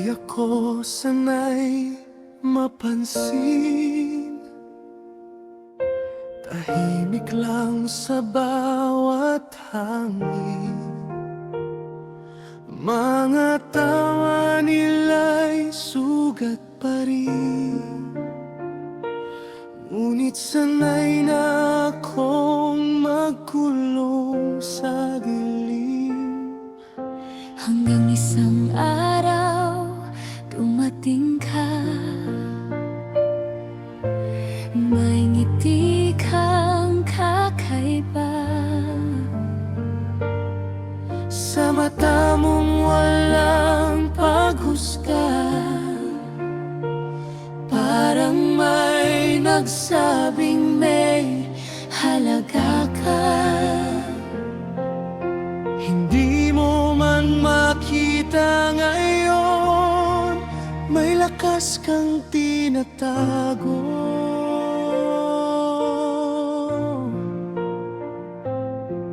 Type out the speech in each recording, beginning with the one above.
ako sana'y mapansin. Tahimik lang sa bawat hangin. Mga tawa nila'y sugat pa rin. Ngunit sanay na akong magkulong sa dilim. Hanggang isang araw dumating ka, may ngiti kang kakaiba. Sa mata mong walang paghusga, parang may nagsabing may halaga ka. Hindi mo man makita ngayon, may lakas kang tinatago.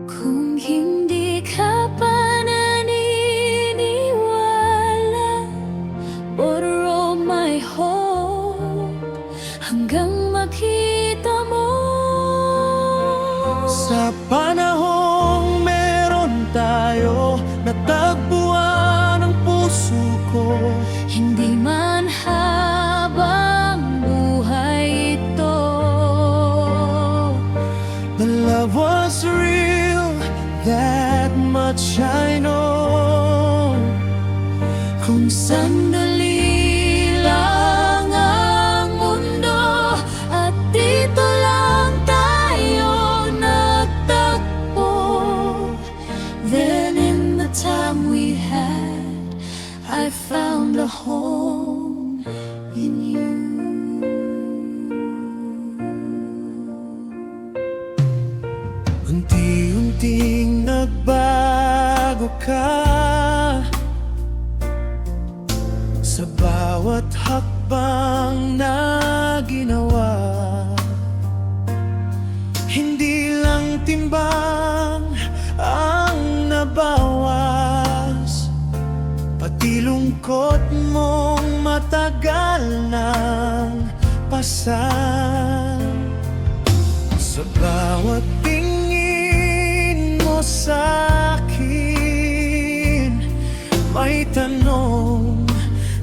Kung hindi ka pa naniniwala, borrow my hope hanggang makita mo. Sa panahong meron tayo, natagpuan ang puso ko. Hindi man habang buhay ito, The love was real, that much I know. Kung sandali lang ang mundo at dito lang tayo nagtagpo, then in the time we had, I found a home in you. unti-unting nagbago ka, sa bawat hakbang na ginawa. Hindi lang timbang ang nabawas, pati lungkot mong matagal nang pasan. Sa bawat tingin mo sa'kin, may tanong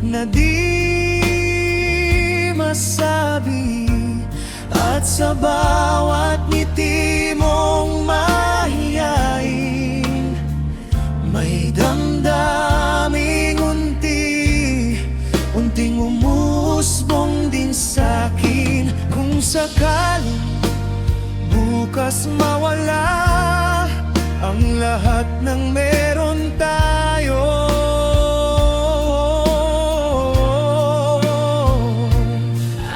na di masabi. At sa bawat ngiti mong mahiyain, may damdaming unting umusbong din sa'kin. Kung sakaling bukas mawala ang lahat ng meron tayo,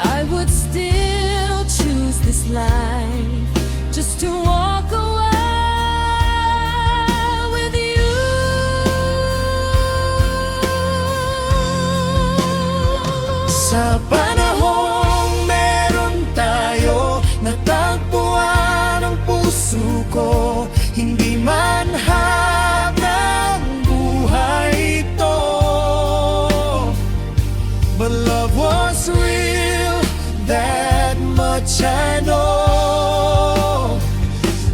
I would still choose this life just to walk away with you. sa panahong meron tayo, natagpuan ang puso ko. Hindi man habang buhay ito, but love was real, that much I know.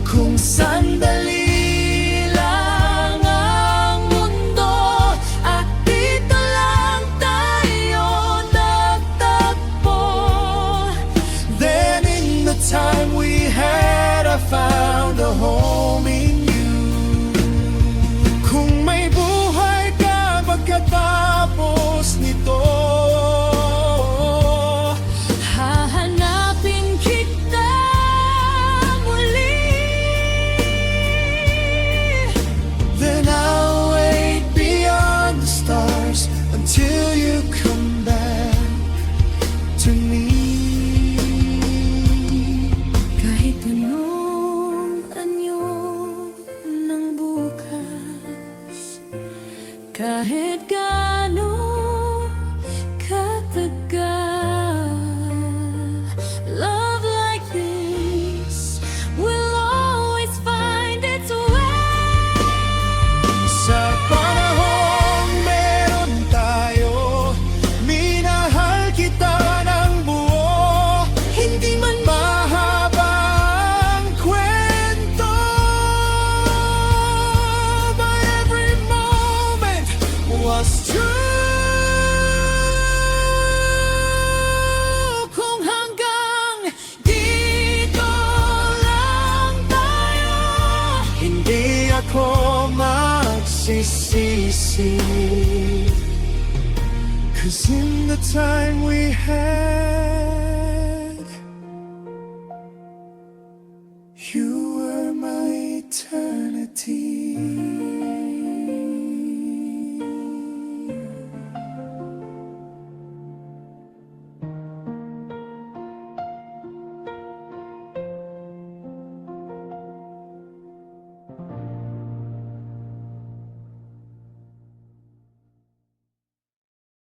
Kung sandali lang ang mundo at dito lang tayo nagtagpo, see. 'Cause in the time we had